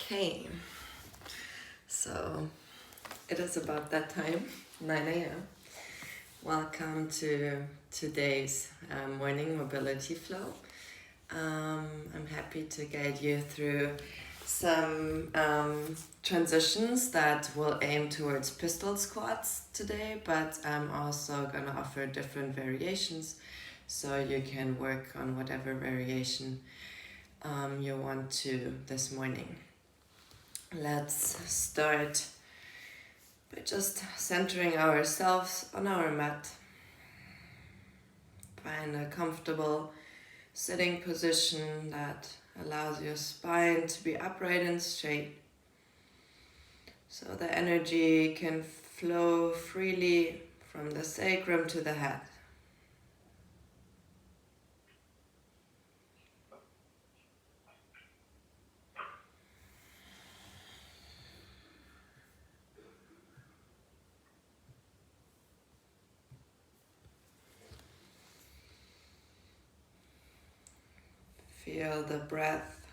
Okay, so it is about that time, 9 a.m. Welcome to today's morning mobility flow. I'm happy to guide you through some transitions that will aim towards pistol squats today, but I'm also going to offer different variations so you can work on whatever variation you want to this morning. Let's start by just centering ourselves on our mat. Find a comfortable sitting position that allows your spine to be upright and straight, so the energy can flow freely from the sacrum to the head. Feel the breath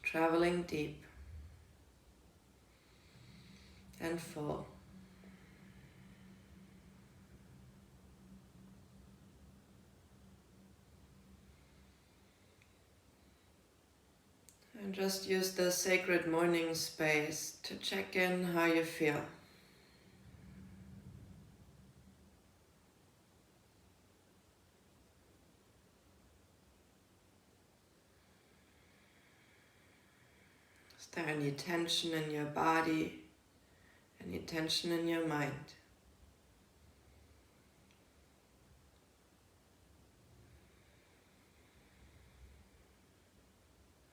traveling deep and full. And just use the sacred morning space to check in how you feel. Is there any tension in your body? Any tension in your mind?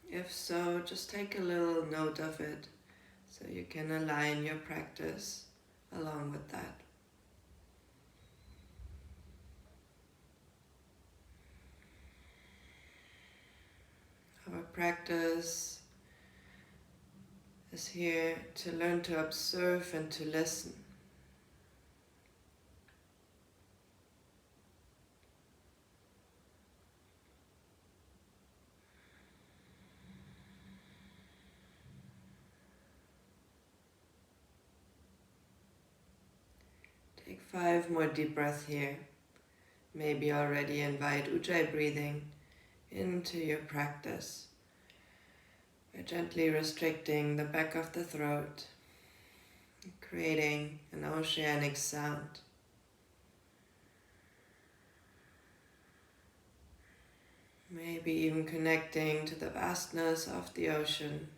If so, just take a little note of it so you can align your practice along with that. Our practice is here to learn to observe and to listen. Take 5 more deep breaths here. Maybe already invite Ujjayi breathing into your practice. By gently restricting the back of the throat, creating an oceanic sound. Maybe even connecting to the vastness of the ocean.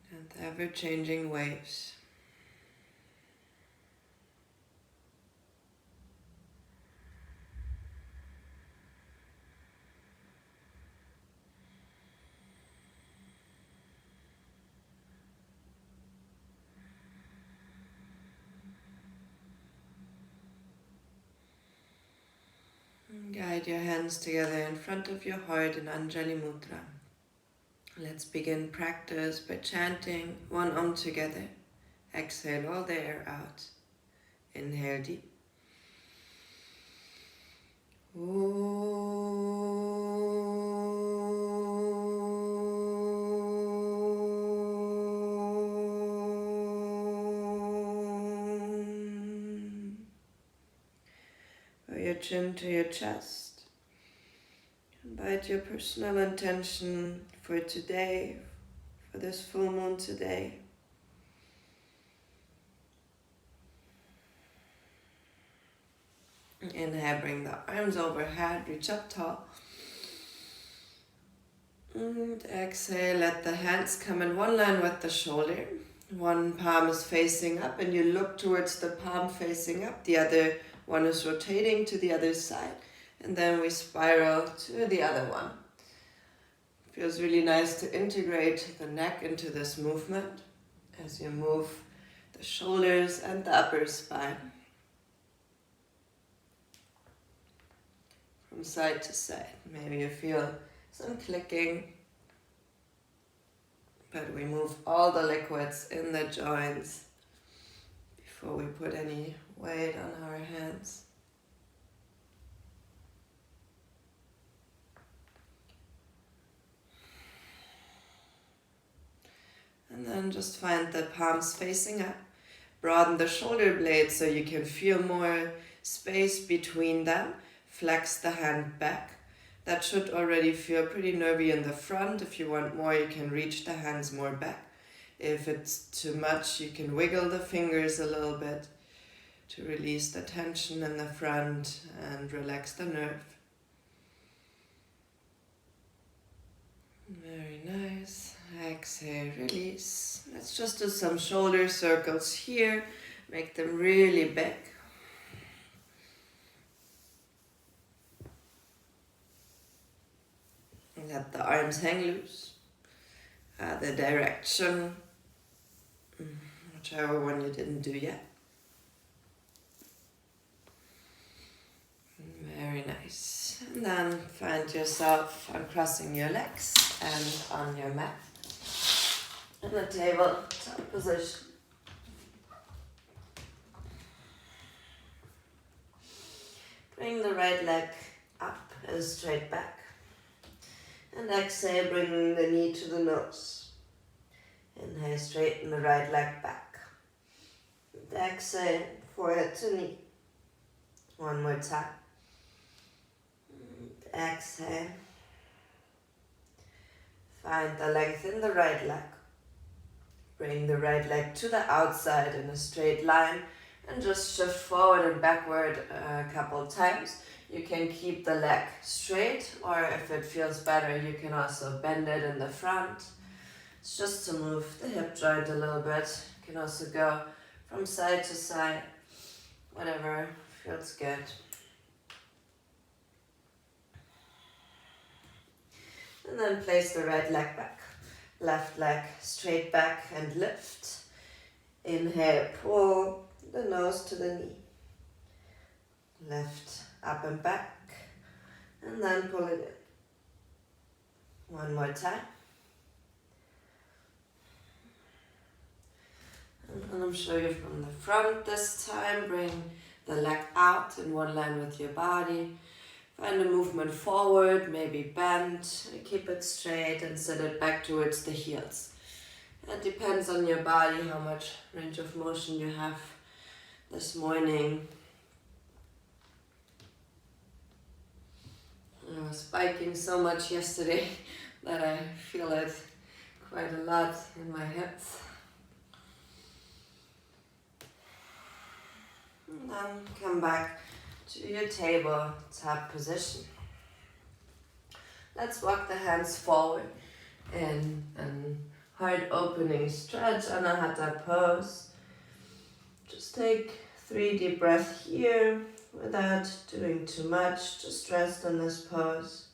And the ever-changing waves. Guide your hands together in front of your heart in Anjali Mudra. Let's begin practice by chanting one Om together. Exhale all the air out. Inhale deep. Bow your chin to your chest. Invite your personal intention for today, for this full moon today. Inhale, bring the arms overhead, reach up tall. And exhale, let the hands come in one line with the shoulder. One palm is facing up and you look towards the palm facing up. The other one is rotating to the other side. And then we spiral to the other one. Feels really nice to integrate the neck into this movement as you move the shoulders and the upper spine from side to side. Maybe you feel some clicking, but we move all the liquids in the joints before we put any weight on our hands. then just find the palms facing up. Broaden the shoulder blades so you can feel more space between them. Flex the hand back. That should already feel pretty nervy in the front. If you want more, you can reach the hands more back. If it's too much, you can wiggle the fingers a little bit to release the tension in the front and relax the nerve. Very nice. Exhale, release. Let's just do some shoulder circles here. Make them really big. Let the arms hang loose. The direction, whichever one you didn't do yet. Very nice. And then find yourself uncrossing your legs and on your mat in the tabletop position. Bring the right leg up and straight back. And exhale, bringing the knee to the nose. Inhale, straighten the right leg back. And exhale, forehead to knee. One more time. And exhale. Find the length in the right leg. Bring the right leg to the outside in a straight line and just shift forward and backward a couple times. You can keep the leg straight, or if it feels better, you can also bend it in the front. It's just to move the hip joint a little bit. You can also go from side to side, whatever feels good. And then place the right leg back. Left leg straight back and lift. Inhale, pull the nose to the knee. Lift up and back, and then pull it in. One more time. And I'm show you from the front this time. Bring the leg out in one line with your body. Find a movement forward, maybe bend. Keep it straight and sit it back towards the heels. It depends on your body how much range of motion you have this morning. I was spiking so much yesterday that I feel it quite a lot in my hips. And then come back to your tabletop position. Let's walk the hands forward in a heart opening stretch, Anahata pose. Just take 3 deep breaths here. Without doing too much, just rest in this pose.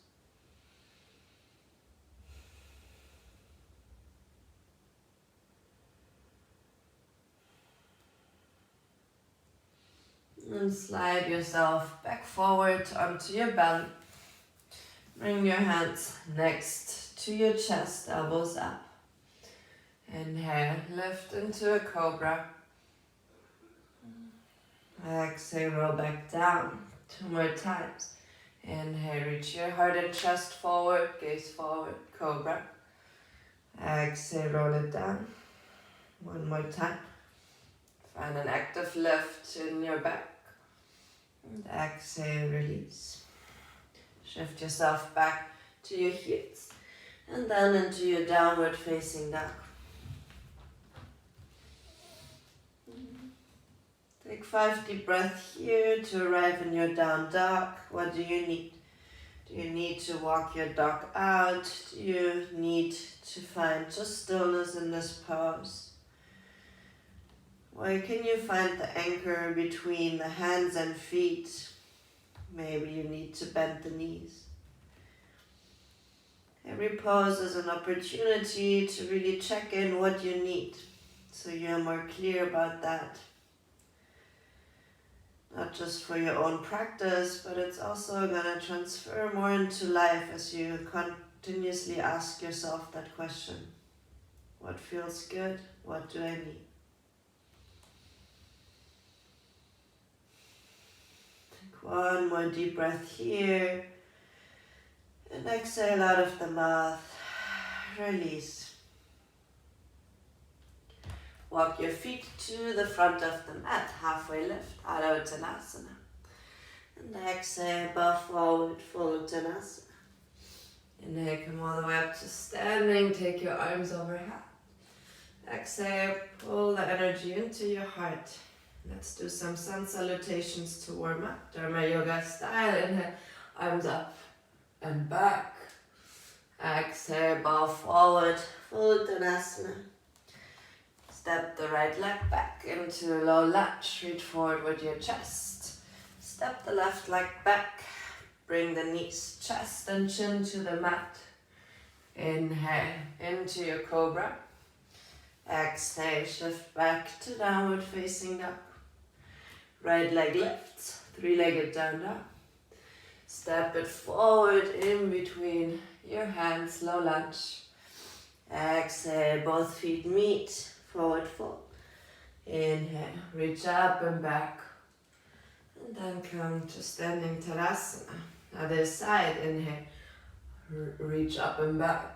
And slide yourself back forward onto your belly. Bring your hands next to your chest, elbows up. Inhale, lift into a cobra. Exhale, roll back down. 2 more times. Inhale, reach your heart and chest forward, gaze forward, cobra. Exhale, roll it down. 1 more time. Find an active lift in your back. And exhale, release. Shift yourself back to your heels. And then into your downward facing dog. Take 5 deep breaths here to arrive in your down dog. What do you need? Do you need to walk your dog out? Do you need to find just stillness in this pose? Where can you find the anchor between the hands and feet? Maybe you need to bend the knees. Every pose is an opportunity to really check in what you need, so you're more clear about that. Not just for your own practice, but it's also gonna transfer more into life as you continuously ask yourself that question. What feels good? What do I need? Take 1 more deep breath here. And exhale out of the mouth. Release. Walk your feet to the front of the mat, halfway lift, Adho Uttanasana. And exhale, bow forward, full Uttanasana. Inhale, come all the way up to standing, take your arms overhead. Exhale, pull the energy into your heart. Let's do some sun salutations to warm up, Dharma Yoga style. Inhale, arms up and back. Exhale, bow forward, full Uttanasana. Step the right leg back into low lunge. Reach forward with your chest. Step the left leg back. Bring the knees, chest and chin to the mat. Inhale into your cobra. Exhale, shift back to downward facing dog. Right leg lifts, three-legged down dog. Step it forward in between your hands, low lunge. Exhale, both feet meet. Forward fold. Inhale, reach up and back. And then come to standing Tadasana. Other side, inhale, reach up and back.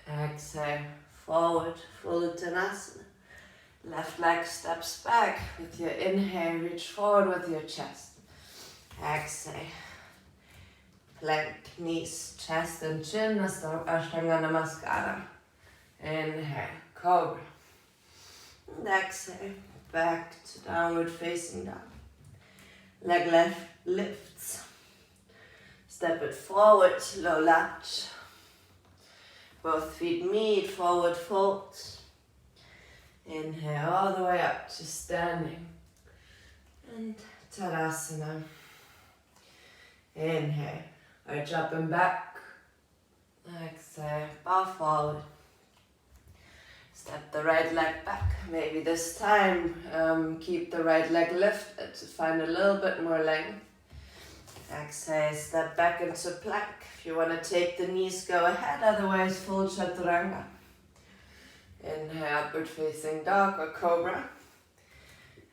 Exhale, forward, full Uttanasana. Left leg steps back. With your inhale, reach forward with your chest. Exhale, plank, knees, chest and chin, Ashtanga Namaskara. Inhale, Cobra. And exhale, back to downward facing dog. Leg left lifts. Step it forward, low lunge. Both feet meet, forward fold. Inhale all the way up to standing. And Tadasana. Inhale, arch up and back. Exhale, bow forward. Step the right leg back. Maybe this time keep the right leg lifted to find a little bit more length. Exhale, step back into plank. If you want to take the knees, go ahead. Otherwise, full chaturanga. Inhale, upward facing dog or cobra.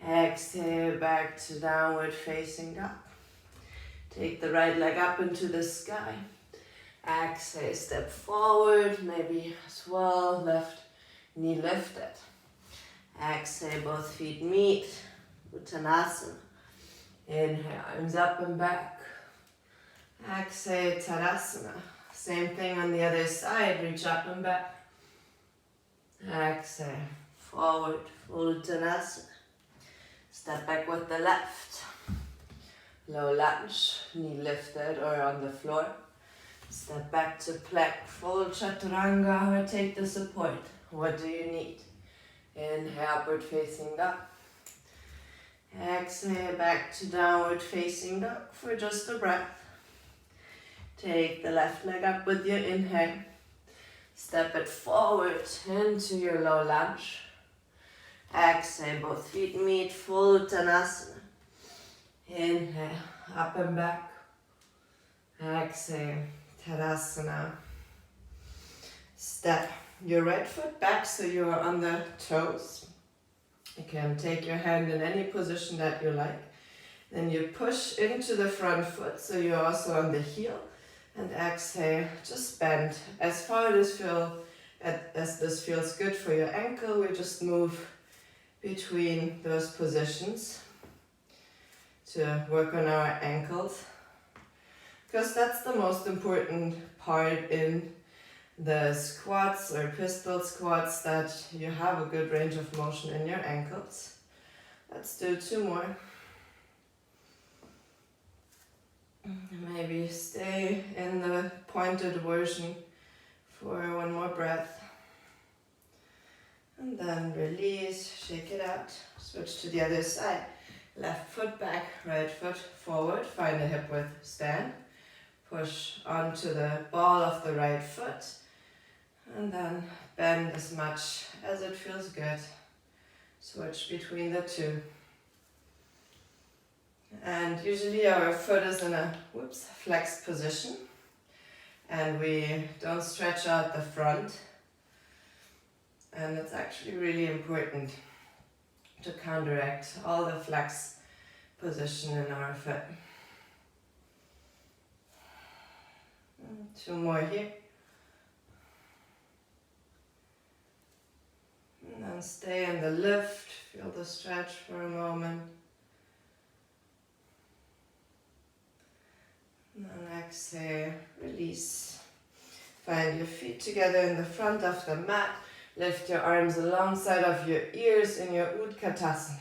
Exhale, back to downward facing dog. Take the right leg up into the sky. Exhale, step forward. Maybe as well, left knee lifted. Exhale, both feet meet. Uttanasana. Inhale, arms up and back. Exhale, Tadasana. Same thing on the other side. Reach up and back. Exhale, forward, full Uttanasana. Step back with the left. Low lunge, knee lifted or on the floor. Step back to plank, full chaturanga, or take the support. What do you need? Inhale, upward facing dog. Exhale, back to downward facing dog for just a breath. Take the left leg up with your inhale. Step it forward into your low lunge. Exhale, both feet meet, full Uttanasana. Inhale, up and back. Exhale, Tadasana. Step your right foot back so you are on the toes. You can take your hand in any position that you like. Then you push into the front foot so you're also on the heel. And exhale, just bend as far as this feels good for your ankle. We just move between those positions to work on our ankles, because that's the most important part in the squats or pistol squats, that you have a good range of motion in your ankles. Let's do 2 more. Maybe stay in the pointed version for 1 more breath. And then release, shake it out. Switch to the other side. Left foot back, right foot forward. Find a hip width stand. Push onto the ball of the right foot. And then bend as much as it feels good. Switch between the two. And usually our foot is in a flexed position, and we don't stretch out the front. And it's actually really important to counteract all the flex position in our foot. 2 more here. And then And stay in the lift, feel the stretch for a moment. And then exhale, release. Find your feet together in the front of the mat. Lift your arms alongside of your ears in your Utkatasana.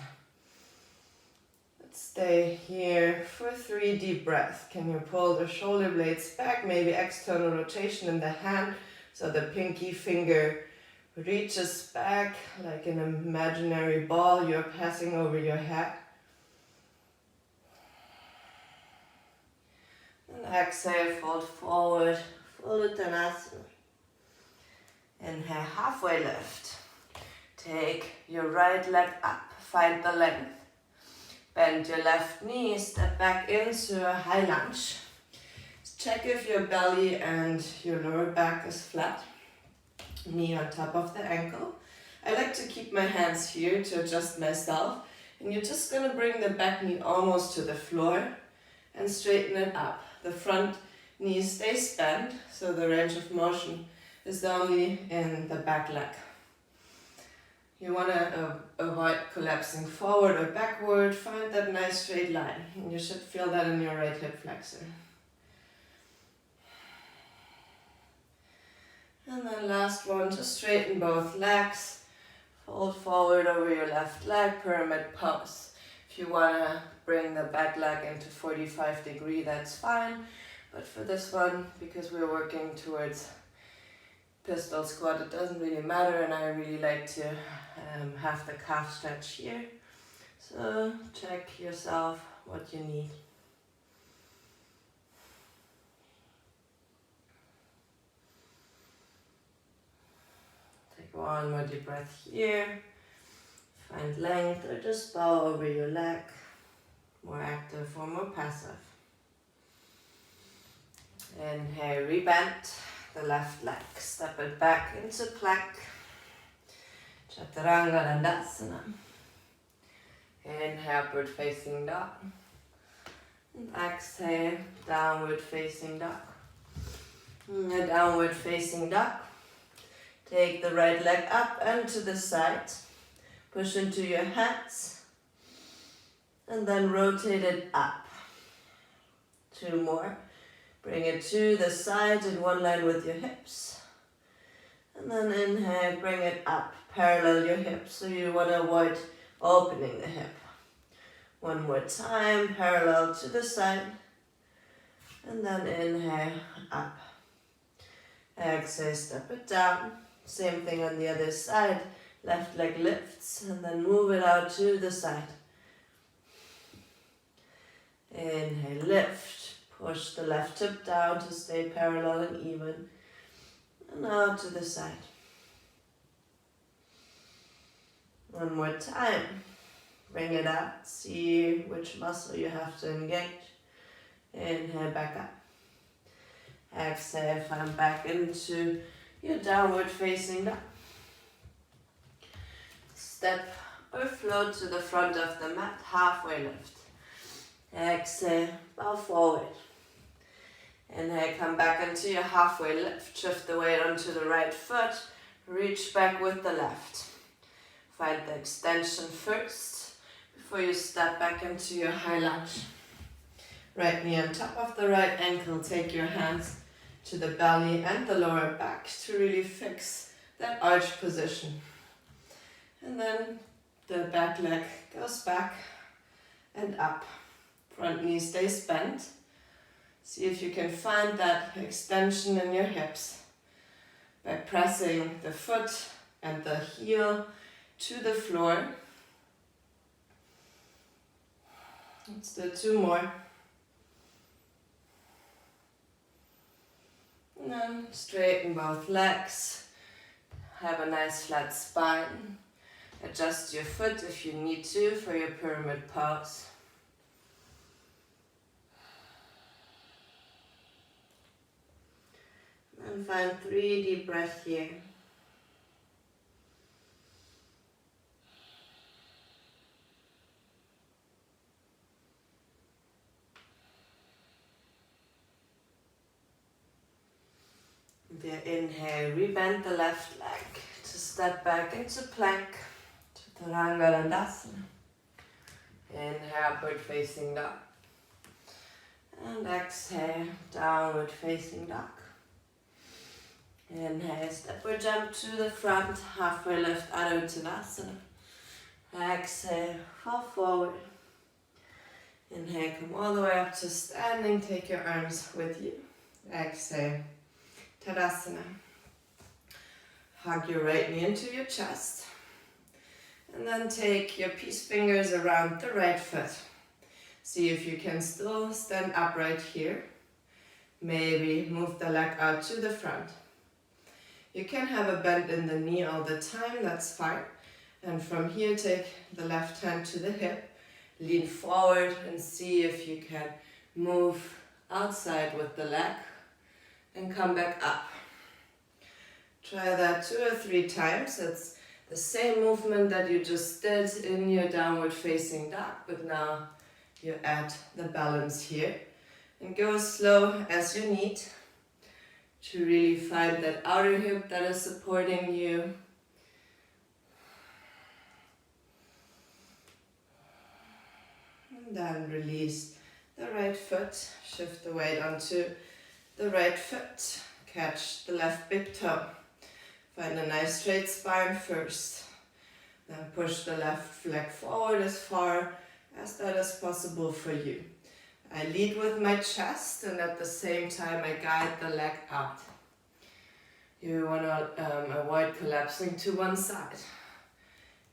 Let's stay here for 3 deep breaths. Can you pull the shoulder blades back? Maybe external rotation in the hand so the pinky finger reaches back like an imaginary ball you're passing over your head. And exhale, fold forward, full Uttanasana. Inhale, halfway lift. Take your right leg up, find the length. Bend your left knee, step back into a high lunge. Check if your belly and your lower back is flat. Knee on top of the ankle. I like to keep my hands here to adjust myself. And you're just going to bring the back knee almost to the floor and straighten it up. The front knee stays bent, so the range of motion is only in the back leg. You want to avoid collapsing forward or backward. Find that nice straight line. And you should feel that in your right hip flexor. And then last one, just straighten both legs. Fold forward over your left leg, pyramid pose. If you want to bring the back leg into 45 degree, that's fine. But for this one, because we're working towards pistol squat, it doesn't really matter, and I really like to have the calf stretch here. So check yourself what you need. Take one more deep breath here. Find length or just bow over your leg. More active or more passive. Inhale, rebend the left leg. Step it back into plank. Chaturanga Dandasana. Inhale, upward facing dog. And exhale, downward facing dog. And downward facing dog. Take the right leg up and to the side. Push into your hands. And then rotate it up. 2 more. Bring it to the side in one line with your hips. And then inhale, bring it up. Parallel your hips, so you want to avoid opening the hip. One more time, parallel to the side. And then inhale, up. Exhale, step it down. Same thing on the other side. Left leg lifts and then move it out to the side. Inhale, lift. Push the left hip down to stay parallel and even. And out to the side. One more time. Bring it up. See which muscle you have to engage. Inhale, back up. Exhale, find back into your downward facing dog. Step or float to the front of the mat, halfway lift. Exhale, bow forward. Inhale, come back into your halfway lift. Shift the weight onto the right foot. Reach back with the left. Find the extension first before you step back into your high lunge. Right knee on top of the right ankle. Take your hands to the belly and the lower back to really fix that arch position. And then the back leg goes back and up. Front knee stays bent. See if you can find that extension in your hips by pressing the foot and the heel to the floor. Let's do 2 more. And then straighten both legs. Have a nice flat spine. Adjust your foot if you need to for your pyramid pose. And find 3 deep breaths here. With your inhale, rebend the left leg to step back into plank, Chaturanga Dandasana. Inhale, upward facing dog. And exhale, downward facing dog. Inhale, step or jump to the front, halfway lift, Adho Uttanasana. Exhale, fall forward. Inhale, come all the way up to standing, take your arms with you. Exhale, Tadasana. Hug your right knee into your chest. And then take your peace fingers around the right foot. See if you can still stand upright here. Maybe move the leg out to the front. You can have a bend in the knee all the time, that's fine. And from here, take the left hand to the hip. Lean forward and see if you can move outside with the leg and come back up. Try that 2 or 3 times. It's the same movement that you just did in your downward facing dog, but now you add the balance here. And go as slow as you need to really find that outer hip that is supporting you. And then release the right foot, shift the weight onto the right foot, catch the left big toe. Find a nice straight spine first. Then push the left leg forward as far as that is possible for you. I lead with my chest and at the same time I guide the leg out. You want to avoid collapsing to one side.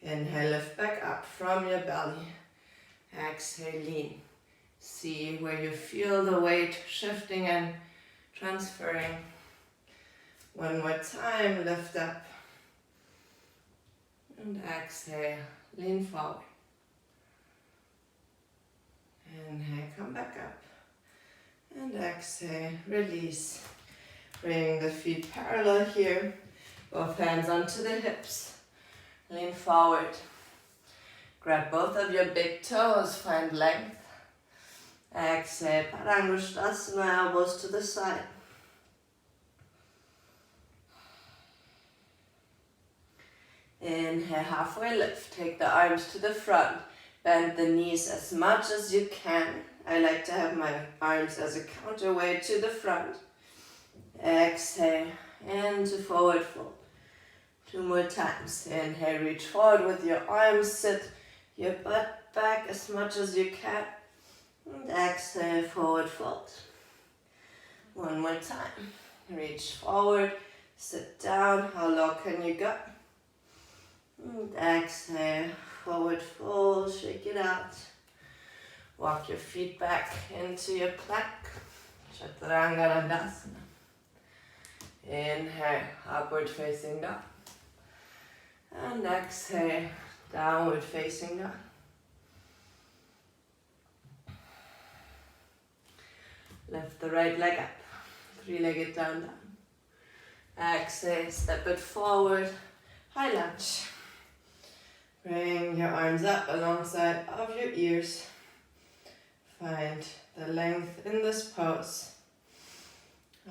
Inhale, lift back up from your belly. Exhale, lean. See where you feel the weight shifting and transferring. One more time, lift up. And exhale, lean forward. Inhale, come back up. And exhale, release. Bring the feet parallel here. Both hands onto the hips. Lean forward. Grab both of your big toes, find length. Exhale, Padangusthasana, elbows to the side. Inhale, halfway lift. Take the arms to the front. Bend the knees as much as you can. I like to have my arms as a counterweight to the front. Exhale, into forward fold. 2 more times. Inhale, reach forward with your arms. Sit your butt back as much as you can. And exhale, forward fold. 1 more time. Reach forward. Sit down. How low can you go? And exhale, forward fold, shake it out. Walk your feet back into your plank. Chaturanga Dandasana. Inhale, upward facing dog. And exhale, downward facing dog. Lift the right leg up. 3-legged down, down. Exhale, step it forward. High lunge. Bring your arms up alongside of your ears. Find the length in this pose.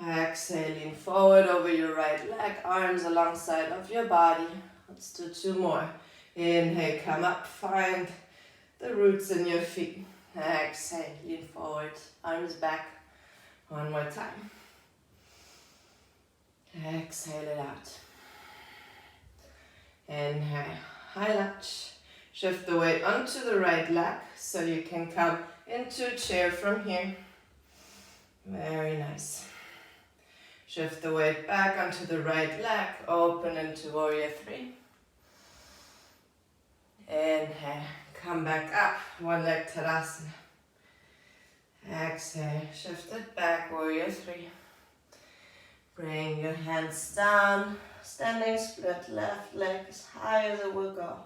Exhale, lean forward over your right leg, arms alongside of your body. Let's do 2 more. Inhale, come up, find the roots in your feet. Exhale, lean forward, arms back. 1 more time. Exhale it out. Inhale, high lunge. Shift the weight onto the right leg so you can come into a chair from here. Very nice. Shift the weight back onto the right leg, open into Warrior 3. Inhale, come back up, 1 leg Tadasana. Exhale, shift it back, Warrior 3. Bring your hands down, standing split, left leg as high as it will go.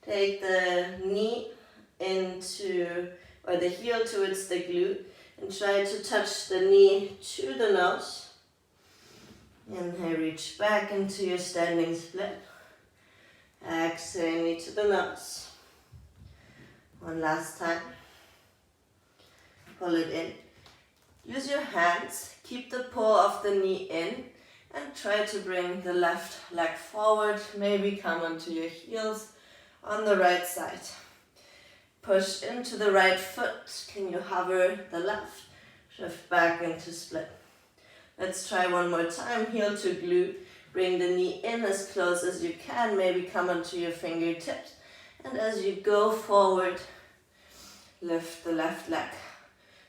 Take the knee into, or the heel towards the glute, and try to touch the knee to the nose. Inhale, reach back into your standing split. Exhale, knee to the nose. 1 last time. Pull it in. Use your hands, keep the pull of the knee in, and try to bring the left leg forward, maybe come onto your heels on the right side. Push into the right foot, can you hover the left, shift back into split. Let's try one more time, heel to glute, bring the knee in as close as you can, maybe come onto your fingertips, and as you go forward, lift the left leg.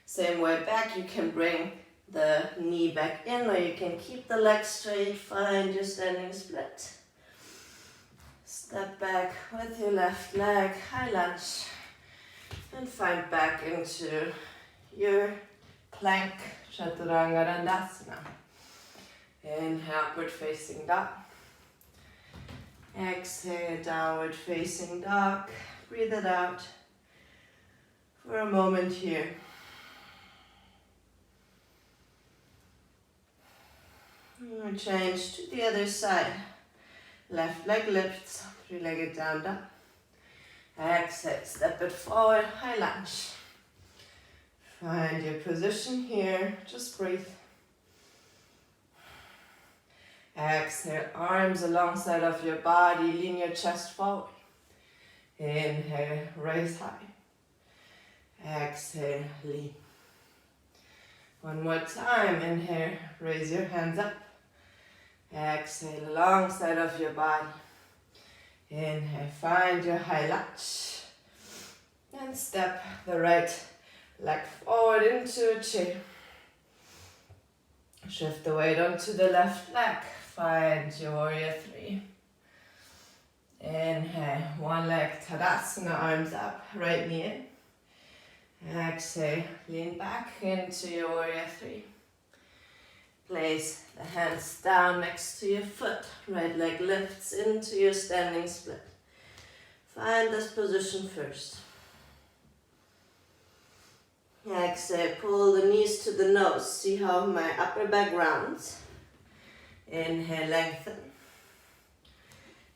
Same way back, you can bring the knee back in or you can keep the leg straight, find your standing split. Step back with your left leg, high lunge, and find back into your plank, Chaturanga Dandasana. Inhale, upward facing dog. Exhale, downward facing dog. Breathe it out for a moment here. And change to the other side. Left leg lifts, three-legged down dog. Exhale, step it forward, high lunge. Find your position here, just breathe. Exhale, arms alongside of your body, lean your chest forward. Inhale, raise high. Exhale, lean. One more time, inhale, raise your hands up. Exhale, alongside of your body. Inhale, find your high lunge. And step the right leg forward into a chair. Shift the weight onto the left leg. Find your warrior three. Inhale, one leg, Tadasana, arms up, right knee in. Exhale, lean back into your warrior three. Place the hands down next to your foot. Right leg lifts into your standing split. Find this position first. Exhale, pull the knees to the nose. See how my upper back rounds. Inhale, lengthen.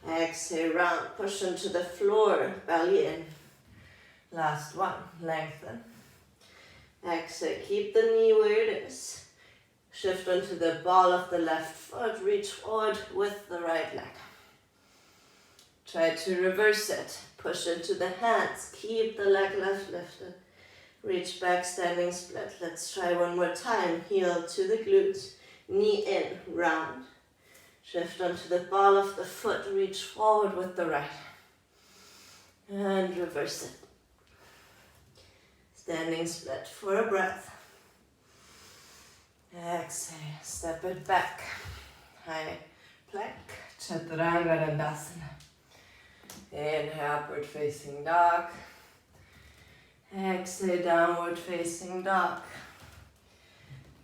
Exhale, round. Push into the floor, belly in. Last one, lengthen. Exhale, keep the knee where it is. Shift onto the ball of the left foot. Reach forward with the right leg. Try to reverse it. Push into the hands. Keep the leg left lifted. Reach back, standing split. Let's try one more time. Heel to the glutes. Knee in, round. Shift onto the ball of the foot. Reach forward with the right. And reverse it. Standing split for a breath. Exhale, step it back. High plank, Chaturanga Dandasana. Inhale, upward facing dog. Exhale, downward facing dog.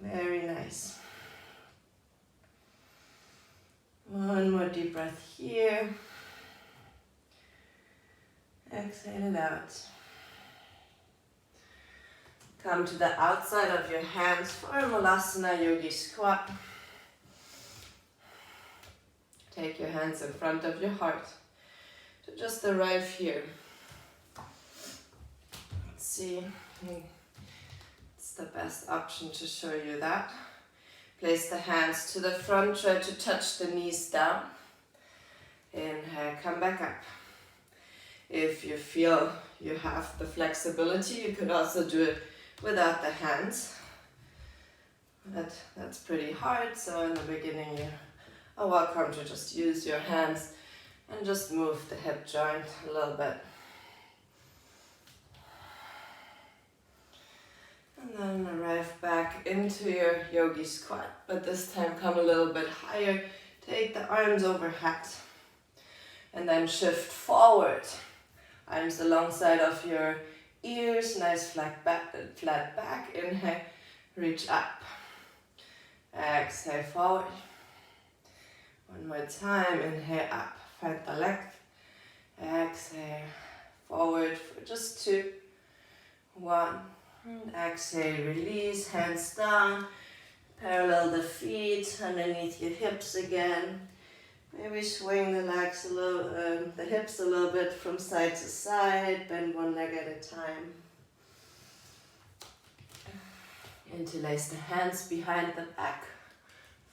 Very nice. One more deep breath here. Exhale it out. Come to the outside of your hands for a Malasana Yogi squat. Take your hands in front of your heart to just arrive here. Let's see. It's the best option to show you that. Place the hands to the front, try to touch the knees down. Inhale, come back up. If you feel you have the flexibility, you could also do it without the hands. But that's pretty hard, so in the beginning you are welcome to just use your hands and just move the hip joint a little bit. And then arrive back into your yogi squat, but this time come a little bit higher. Take the arms overhead and then shift forward. Arms alongside of your ears, nice flat back. Inhale, reach up. Exhale, forward. One more time, inhale up, find the leg. Exhale, forward for just 2, 1. Exhale, release, hands down, parallel the feet underneath your hips again. Maybe swing the legs a little, the hips a little bit from side to side, bend one leg at a time. Interlace the hands behind the back.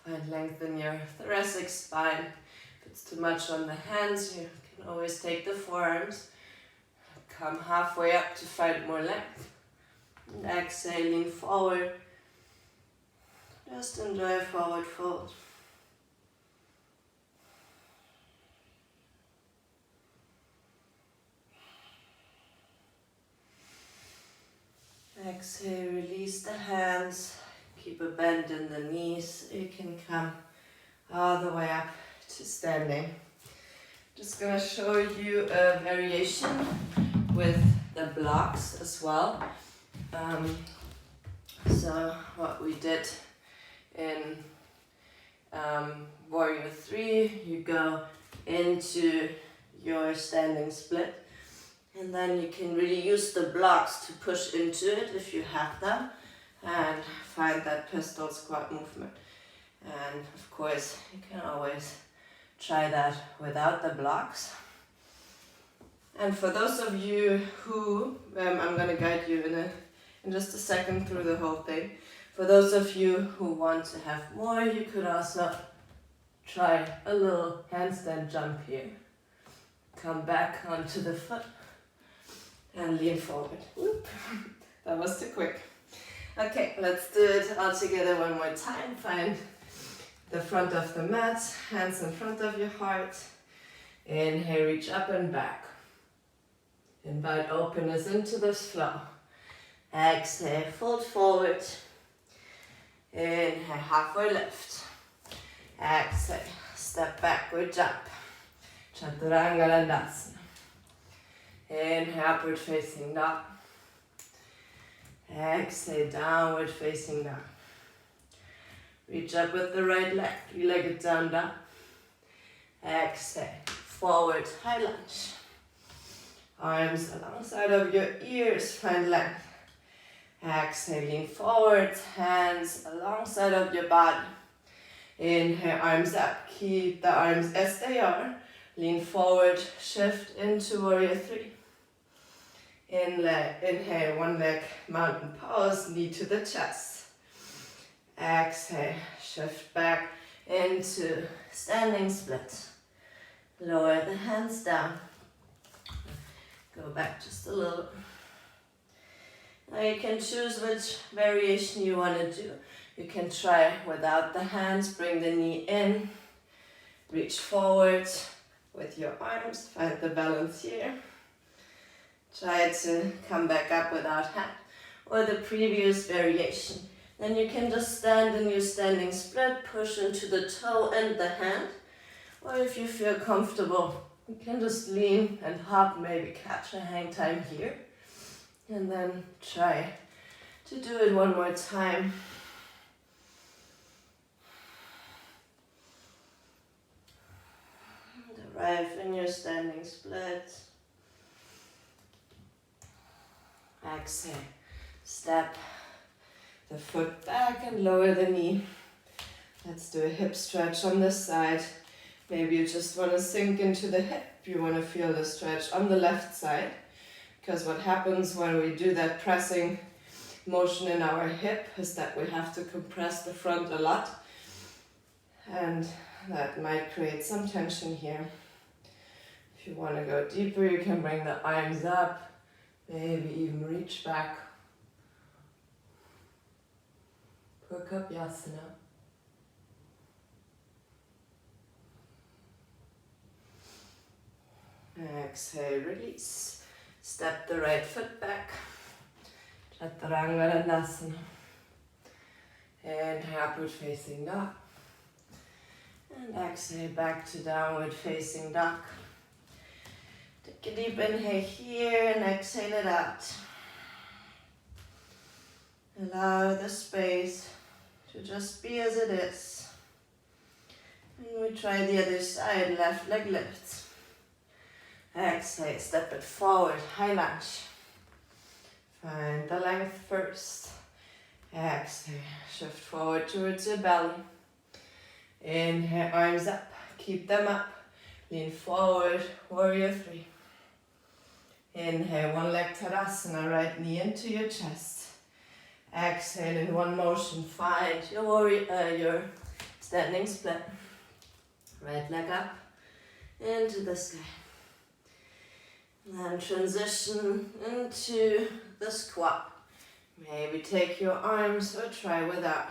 Find length in your thoracic spine. If it's too much on the hands, you can always take the forearms. Come halfway up to find more length. And exhale, lean forward. Just enjoy forward fold. Exhale, release the hands. Keep a bend in the knees. You can come all the way up to standing. Just gonna show you a variation with the blocks as well. So what we did in Warrior 3, you go into your standing split, and then you can really use the blocks to push into it if you have them, and find that pistol squat movement. And of course, you can always try that without the blocks. And for those of you who, I'm going to guide you in just a second through the whole thing. For those of you who want to have more, you could also try a little handstand jump here. Come back onto the foot and lean forward. Whoop. That was too quick. Okay, let's do it all together one more time. Find the front of the mat, hands in front of your heart. Inhale, reach up and back. Invite openness into this flow. Exhale, fold forward. Inhale, halfway lift. Exhale, step backward jump. Chaturanga Dandasana. Inhale, upward facing dog. Exhale, downward facing dog. Reach up with the right leg, three-legged down dog. Exhale, forward, high lunge. Arms alongside of your ears, find length. Exhale, lean forward, hands alongside of your body. Inhale, arms up, keep the arms as they are. Lean forward, shift into Warrior 3. Inhale, one leg, mountain pose, knee to the chest. Exhale, shift back into standing split. Lower the hands down. Go back just a little. Now you can choose which variation you want to do. You can try without the hands, bring the knee in, reach forward with your arms, find the balance here. Try to come back up without hand, or the previous variation. Then you can just stand in your standing split, push into the toe and the hand, or if you feel comfortable, you can just lean and hop, maybe catch a hang time here, and then try to do it one more time. Arrive in your standing split. Exhale, step the foot back and lower the knee. Let's do a hip stretch on this side. Maybe you just want to sink into the hip. You want to feel the stretch on the left side. Because what happens when we do that pressing motion in our hip is that we have to compress the front a lot. And that might create some tension here. If you want to go deeper, you can bring the arms up. Maybe even reach back. Purkabyasana. Exhale, release. Step the right foot back. Chaturanga Dandasana. Inhale, upward facing dog. And exhale, back to downward facing dog. Take a deep inhale here and exhale it out. Allow the space to just be as it is. And we try the other side, left leg lifts. Exhale, step it forward, high lunge. Find the length first. Exhale, shift forward towards your belly. Inhale, arms up, keep them up. Lean forward, Warrior 3. Inhale, one leg Tadasana, right knee into your chest. Exhale in one motion, find your standing split. Right leg up into the sky. Then transition into the squat. Maybe take your arms or try without.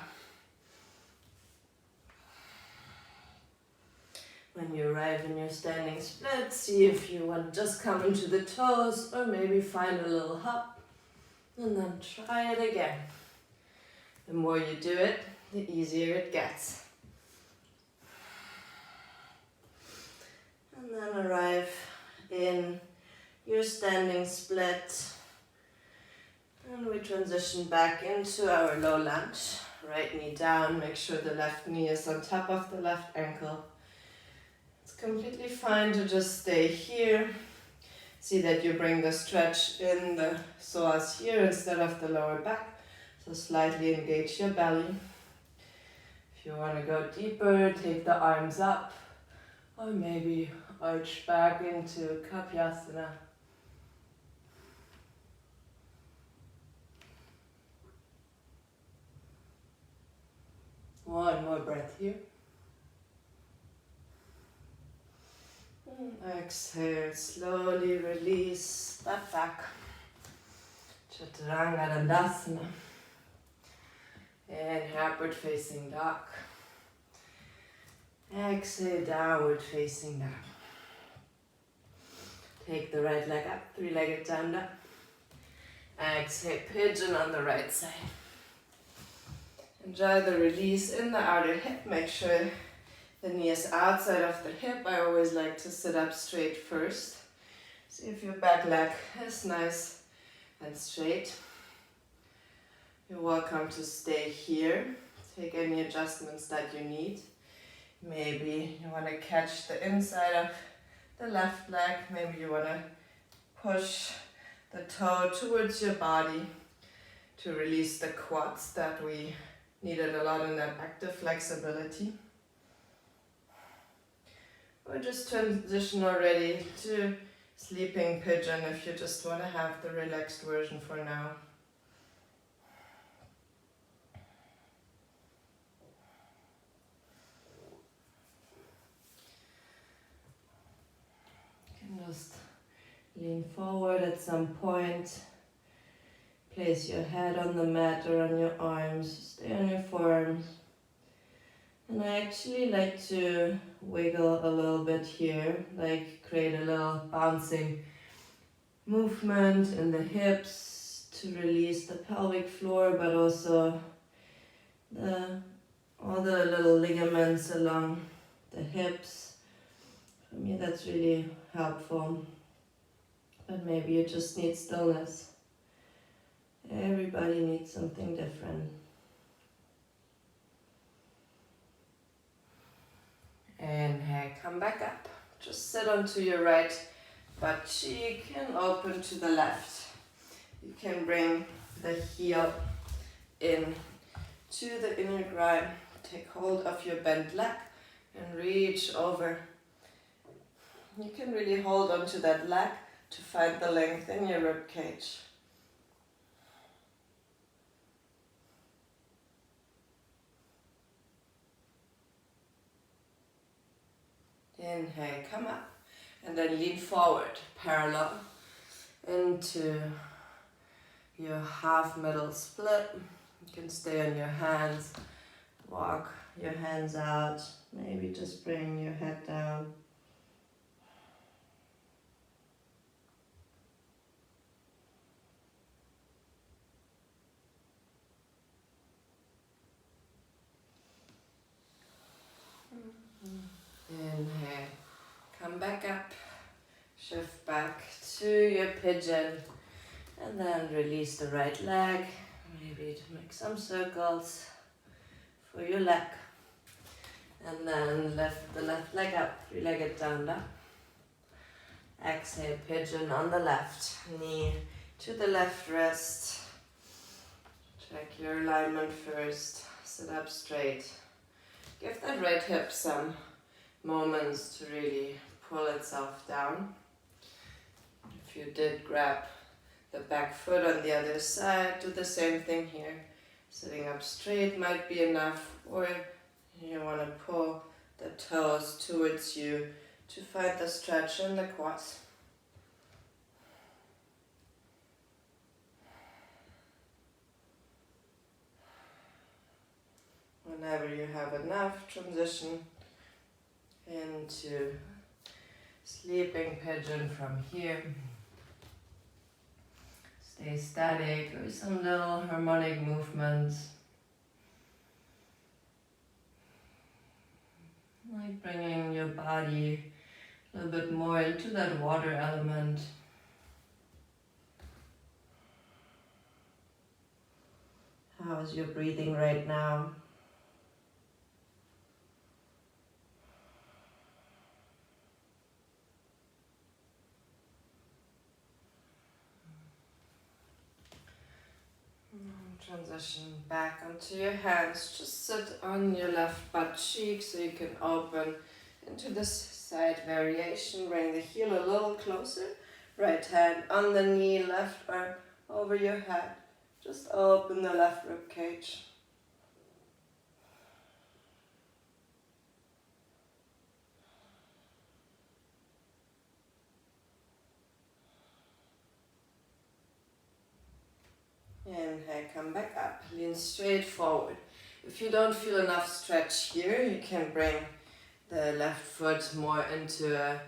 When you arrive in your standing split, see if you want to just come into the toes or maybe find a little hop and then try it again. The more you do it, the easier it gets. And then arrive in your standing split. And we transition back into our low lunge. Right knee down, make sure the left knee is on top of the left ankle. It's completely fine to just stay here. See that you bring the stretch in the psoas here instead of the lower back. So slightly engage your belly. If you want to go deeper, take the arms up. Or maybe arch back into Kapyasana. One more breath here. Exhale, slowly release, step back. Chaturanga Dandasana. Inhale, upward facing dog. Exhale, downward facing dog. Take the right leg up, three-legged danda. Exhale, pigeon on the right side. Enjoy the release in the outer hip. Make sure the knee is outside of the hip. I always like to sit up straight first. See if your back leg is nice and straight. You're welcome to stay here. Take any adjustments that you need. Maybe you want to catch the inside of the left leg. Maybe you want to push the toe towards your body to release the quads that we needed a lot in that active flexibility. Or just transition already to sleeping pigeon if you just want to have the relaxed version for now. You can just lean forward at some point. Place your head on the mat or on your arms. Stay on your forearms. And I actually like to wiggle a little bit here, like create a little bouncing movement in the hips to release the pelvic floor, but also all the little ligaments along the hips. For me, that's really helpful. But maybe you just need stillness. Everybody needs something different. Inhale, come back up. Just sit onto your right butt cheek and open to the left. You can bring the heel in to the inner groin. Take hold of your bent leg and reach over. You can really hold onto that leg to find the length in your rib cage. Inhale, come up, and then lean forward, parallel into your half middle split. You can stay on your hands, walk your hands out, maybe just bring your head down. Inhale, come back up, shift back to your pigeon, and then release the right leg, maybe to make some circles for your leg. And then lift the left leg up, three-legged danda. Exhale, pigeon on the left, knee to the left wrist. Check your alignment first, sit up straight. Give that right hip some moments to really pull itself down. If you did grab the back foot on the other side. Do the same thing here. Sitting up straight might be enough, or you want to pull the toes towards you to find the stretch in the quads. Whenever you have enough, transition into sleeping pigeon from here. Stay static or some little harmonic movements. Like bringing your body a little bit more into that water element. How is your breathing right now? Transition back onto your hands. Just sit on your left butt cheek so you can open into this side variation. Bring the heel a little closer. Right hand on the knee, left arm over your head. Just open the left rib cage. Inhale, come back up, lean straight forward. If you don't feel enough stretch here, you can bring the left foot more into a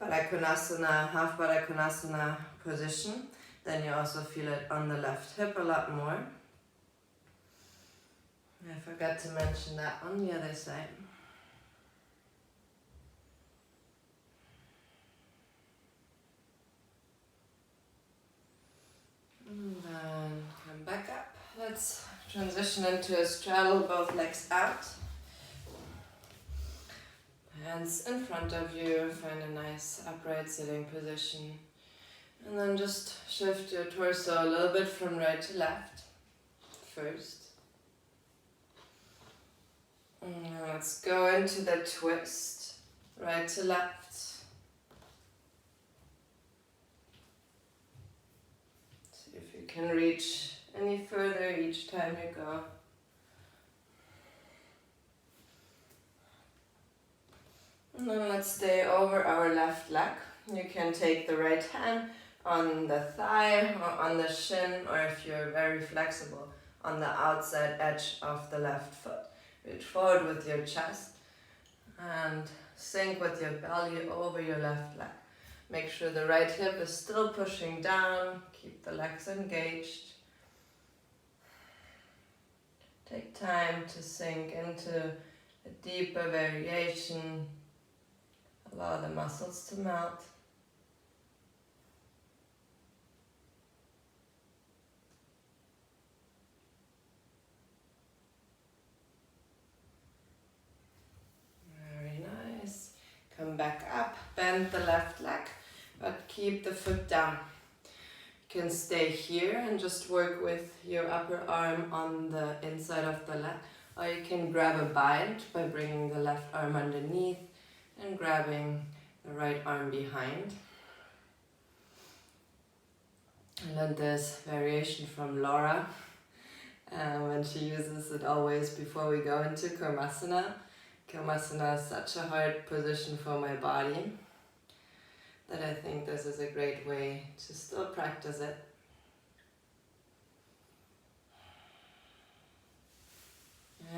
Baddha Konasana, half Baddha Konasana position. Then you also feel it on the left hip a lot more. I forgot to mention that on the other side. And then come back up. Let's transition into a straddle, both legs out. Hands in front of you, find a nice upright sitting position. And then just shift your torso a little bit from right to left first. And let's go into the twist, right to left. See if you can reach any further each time you go. And then let's stay over our left leg. You can take the right hand on the thigh or on the shin, or if you're very flexible, on the outside edge of the left foot. Reach forward with your chest and sink with your belly over your left leg. Make sure the right hip is still pushing down. Keep the legs engaged. Take time to sink into a deeper variation. Allow the muscles to melt. Very nice. Come back up, bend the left leg, but keep the foot down. You can stay here and just work with your upper arm on the inside of the leg, or you can grab a bind by bringing the left arm underneath and grabbing the right arm behind. I learned this variation from Laura when she uses it always before we go into Karmasana. Karmasana is such a hard position for my body that I think this is a great way to still practice it.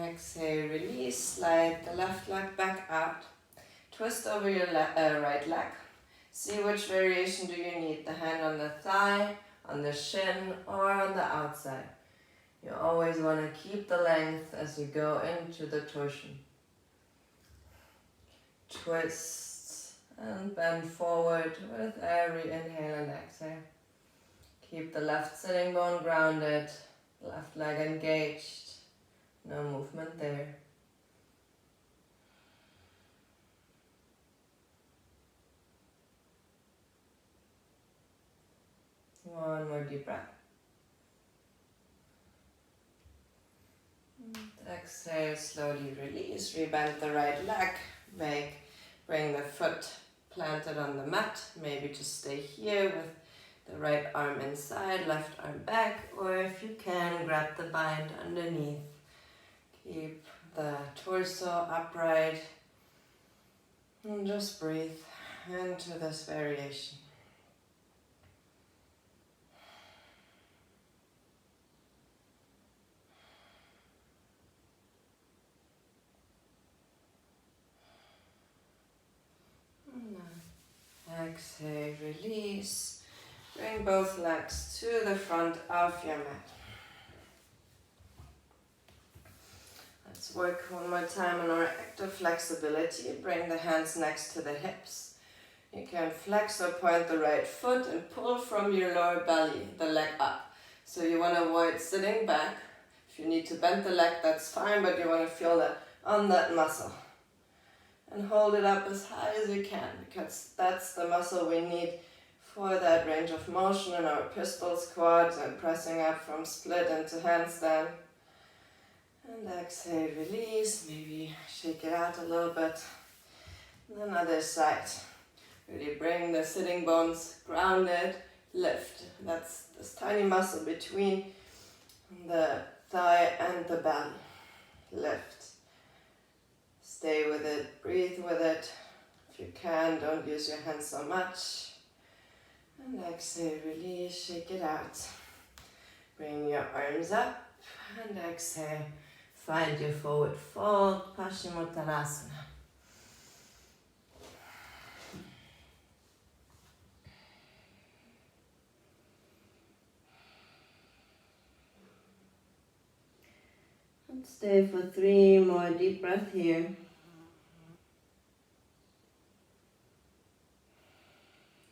Exhale, release, slide the left leg back out. Twist over your right leg. See which variation do you need, the hand on the thigh, on the shin, or on the outside. You always want to keep the length as you go into the torsion. Twist and bend forward with every inhale and exhale. Keep the left sitting bone grounded, left leg engaged. No movement there. One more deep breath. And exhale, slowly release. Rebend the right leg. Bring the foot planted on the mat. Maybe just stay here with the right arm inside, left arm back, or if you can, grab the bind underneath. Keep the torso upright and just breathe into this variation. Exhale, release. Bring both legs to the front of your mat. Let's work one more time on our active flexibility. Bring the hands next to the hips. You can flex or point the right foot and pull from your lower belly, the leg up. So you want to avoid sitting back. If you need to bend the leg, that's fine, but you want to feel that on that muscle. And hold it up as high as you can, because that's the muscle we need for that range of motion in our pistol squat and pressing up from split into handstand. And exhale, release, maybe shake it out a little bit. And then other side. Really bring the sitting bones grounded, lift. That's this tiny muscle between the thigh and the belly. Lift. Stay with it, breathe with it. If you can, don't use your hands so much. And exhale, release, shake it out. Bring your arms up and exhale. Find your forward fold, Paschimottanasana. And stay for 3 more deep breaths here.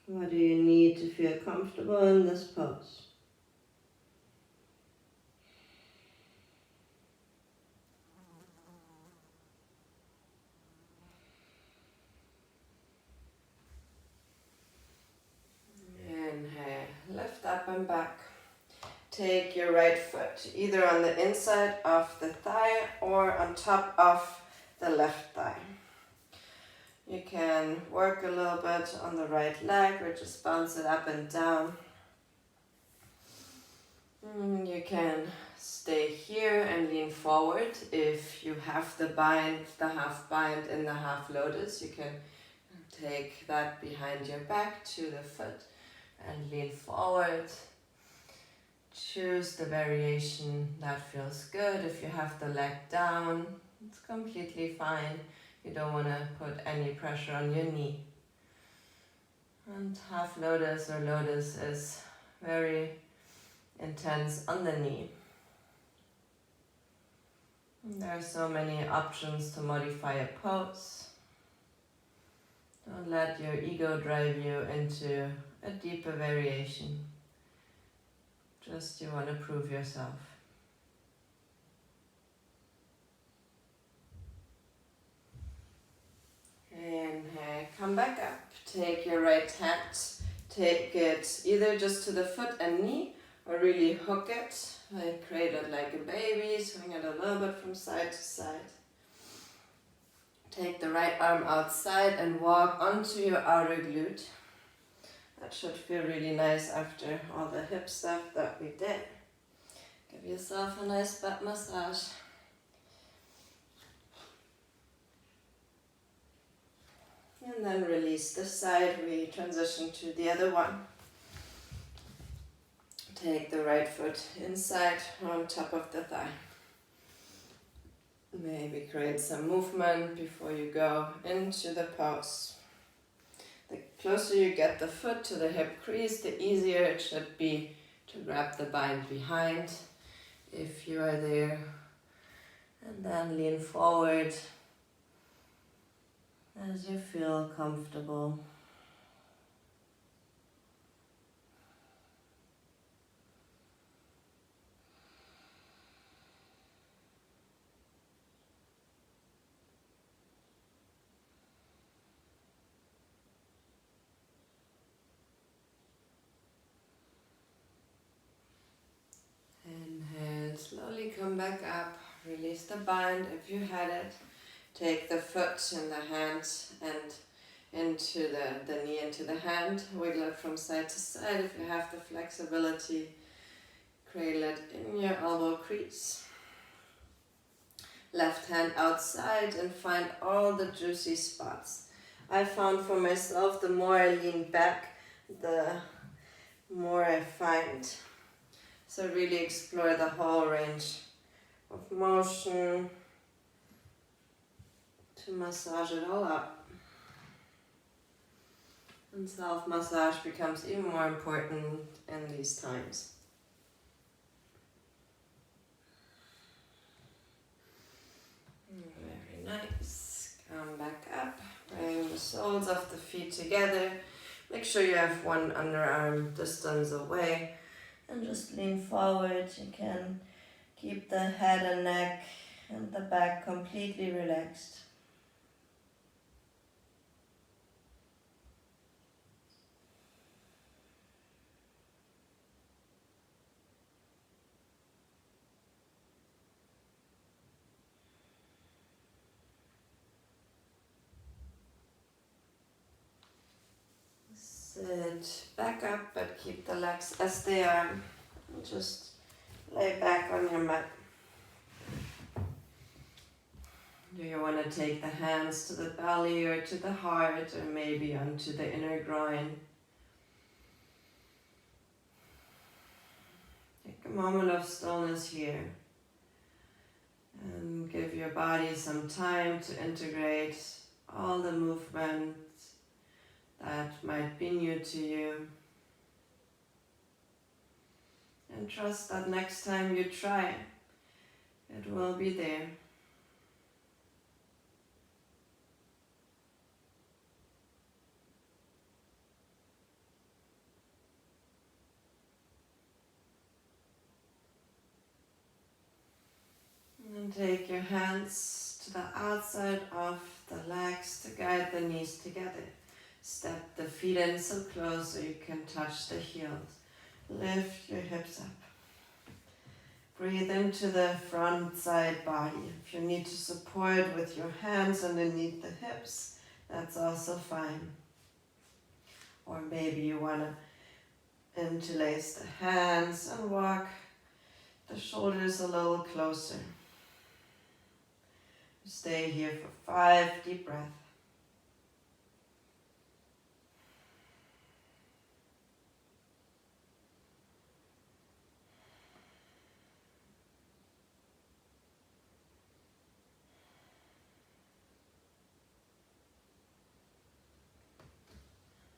What do you need to feel comfortable in this pose? Inhale, lift up and back. Take your right foot either on the inside of the thigh or on top of the left thigh. You can work a little bit on the right leg or just bounce it up and down. You can stay here and lean forward. If you have the bind, the half bind in the half lotus, you can take that behind your back to the foot and lean forward. Choose the variation that feels good. If you have the leg down, it's completely fine. You don't want to put any pressure on your knee. And half lotus or lotus is very intense on the knee. And there are so many options to modify a pose. Don't let your ego drive you into a deeper variation. Just you want to prove yourself. Inhale, come back up. Take your right hand, take it either just to the foot and knee, or really hook it, like create it like a baby, swing it a little bit from side to side. Take the right arm outside and walk onto your outer glute. That should feel really nice after all the hip stuff that we did. Give yourself a nice butt massage. And then release this side, we transition to the other one. Take the right foot inside on top of the thigh. Maybe create some movement before you go into the pose. The closer you get the foot to the hip crease, the easier it should be to grab the bind behind, if you are there. And then lean forward as you feel comfortable. Inhale, slowly come back up, release the bind if you had it. Take the foot in the hand, and into the knee into the hand. Wiggle it from side to side if you have the flexibility. Cradle it in your elbow crease. Left hand outside and find all the juicy spots. I found for myself, the more I lean back, the more I find. So really explore the whole range of motion to massage it all up. And self-massage becomes even more important in these times. Very nice. Come back up. Bring the soles of the feet together. Make sure you have one underarm distance away. And just lean forward. You can keep the head and neck and the back completely relaxed. Sit back up, but keep the legs as they are. And just lay back on your mat. Do you want to take the hands to the belly or to the heart, or maybe onto the inner groin? Take a moment of stillness here and give your body some time to integrate all the movements that might be new to you. And trust that next time you try, it will be there. And take your hands to the outside of the legs to guide the knees together. Step the feet in so close so you can touch the heels. Lift your hips up. Breathe into the front side body. If you need to support with your hands underneath the hips, that's also fine. Or maybe you want to interlace the hands and walk the shoulders a little closer. Stay here for 5 deep breaths.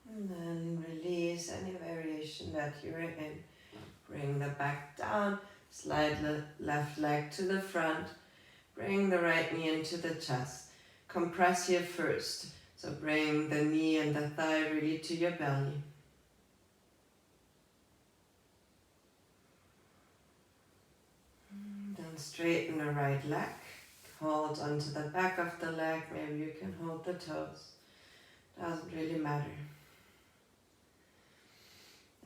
And then release any variation that you're in. Bring the back down, slide the left leg to the front, bring the right knee into the chest. Compress here first, so bring the knee and the thigh really to your belly. Then straighten the right leg, hold onto the back of the leg, maybe you can hold the toes, doesn't really matter.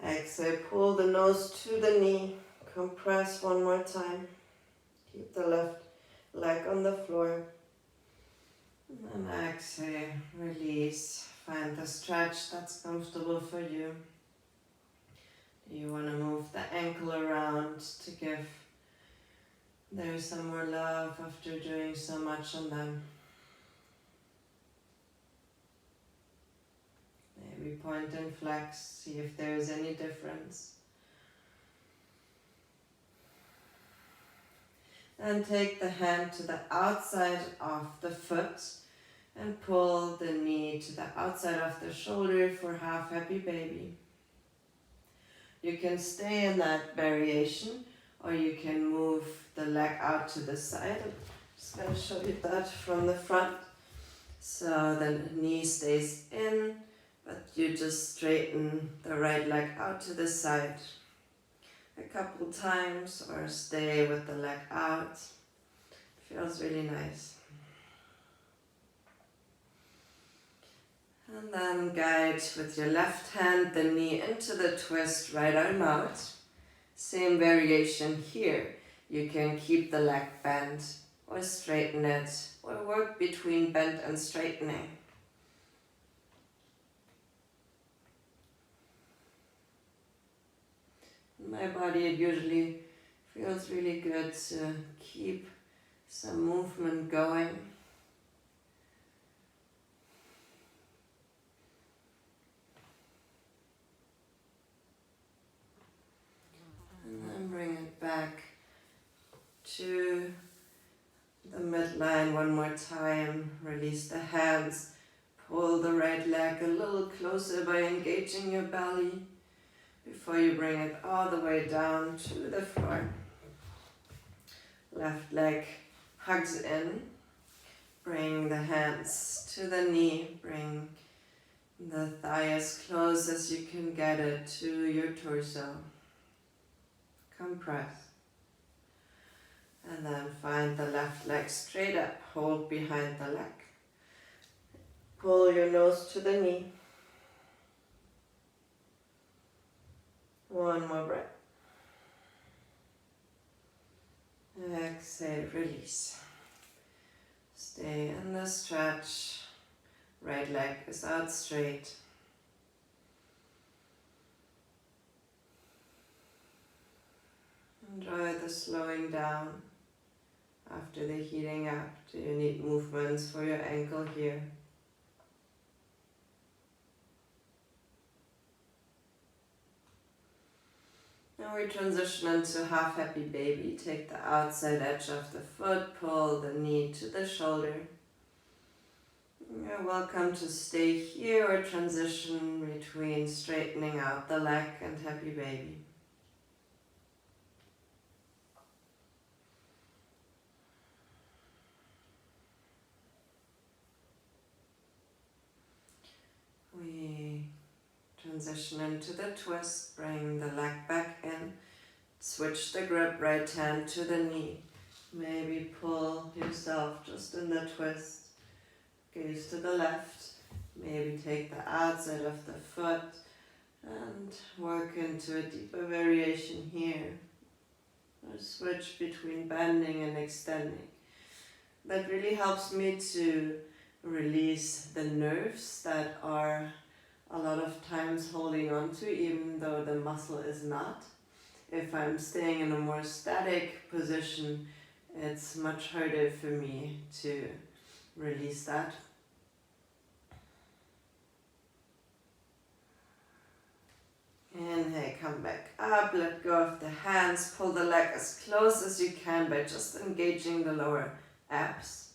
Exhale, pull the nose to the knee, compress one more time. Keep the left leg on the floor. And then exhale, release. Find the stretch that's comfortable for you. You want to move the ankle around to give there some more love after doing so much on them. Maybe point and flex, see if there is any difference. Then take the hand to the outside of the foot and pull the knee to the outside of the shoulder for half happy baby. You can stay in that variation, or you can move the leg out to the side. I'm just going to show you that from the front. So the knee stays in, but you just straighten the right leg out to the side a couple times, or stay with the leg out. Feels really nice. And then guide with your left hand the knee into the twist, right arm out. Same variation here. You can keep the leg bent or straighten it, or work between bent and straightening. my body, it usually feels really good to keep some movement going. And then bring it back to the midline one more time. Release the hands. Pull the right leg a little closer by engaging your belly before you bring it all the way down to the floor. Left leg hugs in. Bring the hands to the knee. Bring the thigh as close as you can get it to your torso. Compress. And then find the left leg straight up. Hold behind the leg. Pull your nose to the knee. One more breath. Exhale, release. Stay in the stretch. Right leg is out straight. Enjoy the slowing down after the heating up. Do you need movements for your ankle here? Now we transition into half happy baby. Take the outside edge of the foot, pull the knee to the shoulder. You're welcome to stay here or transition between straightening out the leg and happy baby. We transition into the twist, bring the leg back in, switch the grip, right hand to the knee. Maybe pull yourself just in the twist, gaze to the left, maybe take the outside of the foot and work into a deeper variation here. Or switch between bending and extending. That really helps me to release the nerves that are a lot of times holding on to, even though the muscle is not. If I'm staying in a more static position, it's much harder for me to release that. Inhale, come back up, let go of the hands, pull the leg as close as you can by just engaging the lower abs.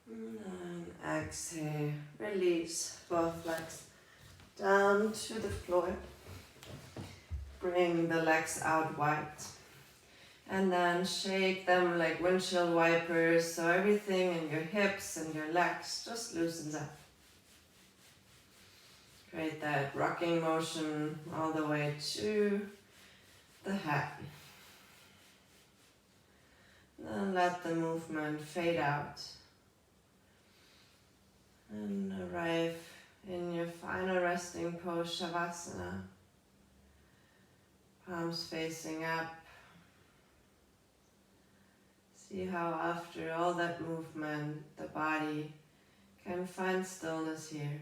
And exhale, release both legs down to the floor. Bring the legs out wide. And then shake them like windshield wipers, so everything in your hips and your legs just loosens up. Create that rocking motion all the way to the head. Then let the movement fade out. And arrive in your final resting pose, Shavasana. Palms facing up. See how after all that movement, the body can find stillness here.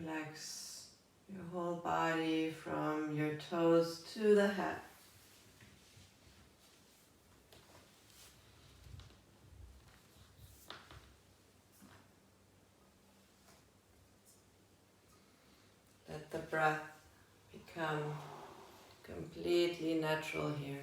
Relax your whole body from your toes to the head. Let the breath become completely natural here.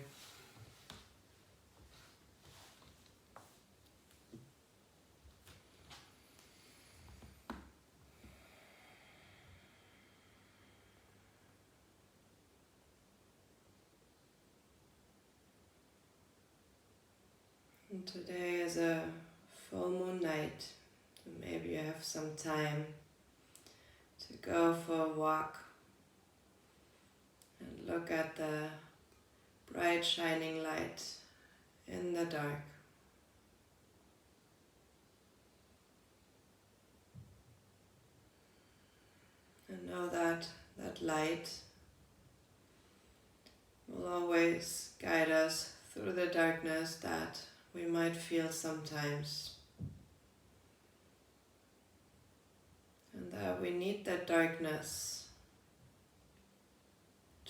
And today is a full moon night, so maybe you have some time to go for a walk and look at the bright shining light in the dark. And know that that light will always guide us through the darkness that we might feel sometimes. and that we need that darkness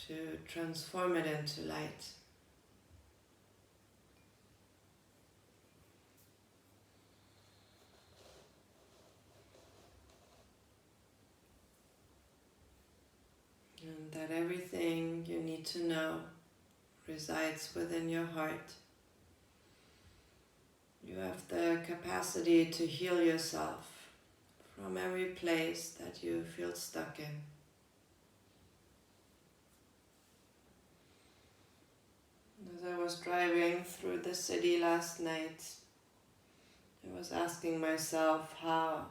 to transform it into light. And that everything you need to know resides within your heart. You have the capacity to heal yourself from every place that you feel stuck in. As I was driving through the city last night, I was asking myself how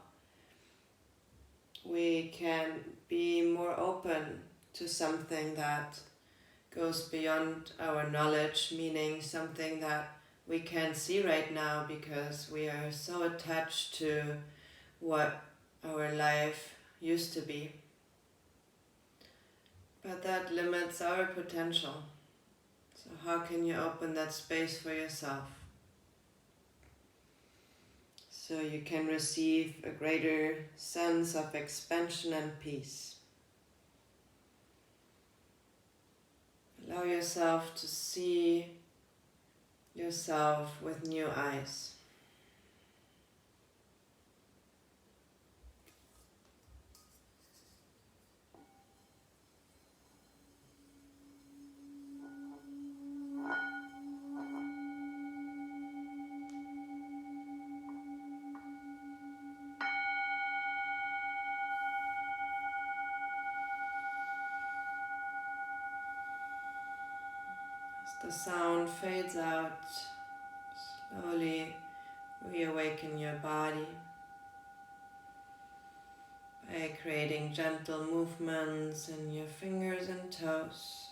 we can be more open to something that goes beyond our knowledge, meaning something that we can't see right now because we are so attached to what our life used to be. But that limits our potential. So how can you open that space for yourself so you can receive a greater sense of expansion and peace? Allow yourself to see yourself with new eyes. As the sound fades out, slowly reawaken your body by creating gentle movements in your fingers and toes.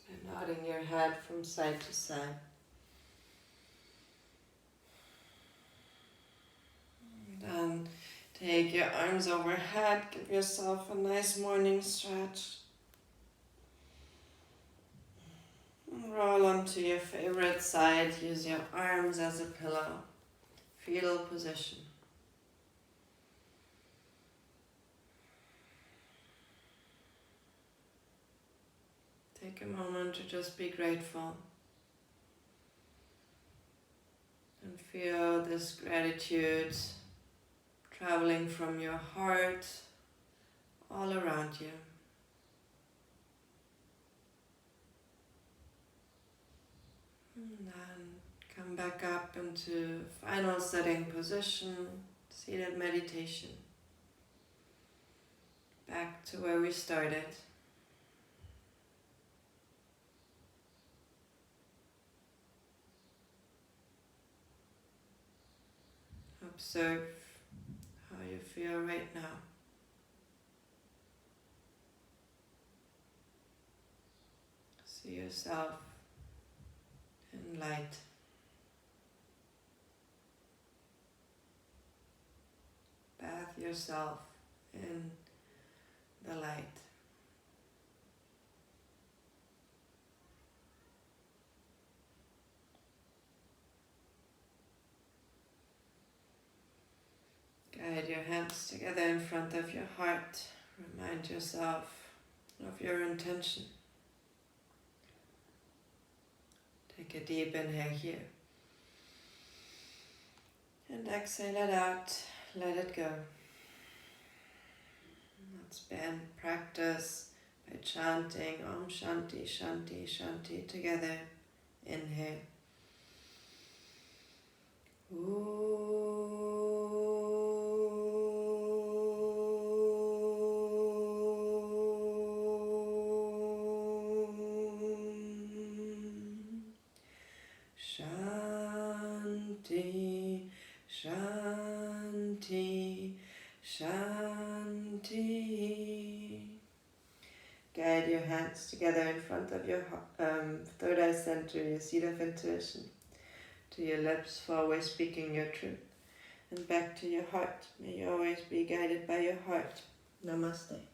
And nodding your head from side to side. Then take your arms overhead, give yourself a nice morning stretch. Roll onto your favorite side, use your arms as a pillow. Fetal position. Take a moment to just be grateful and feel this gratitude traveling from your heart all around you. And then come back up into final sitting position, seated meditation. Back to where we started. Observe how you feel right now. See yourself in light. Bath yourself in the light. Guide your hands together in front of your heart. Remind yourself of your intention. Take a deep inhale here. And exhale it out. Let it go. Let's begin practice by chanting Om Shanti Shanti Shanti together. Inhale. Shanti, Shanti, Shanti. Guide your hands together in front of your third eye center, your seat of intuition. To your lips for always speaking your truth. And back to your heart. May you always be guided by your heart. Namaste.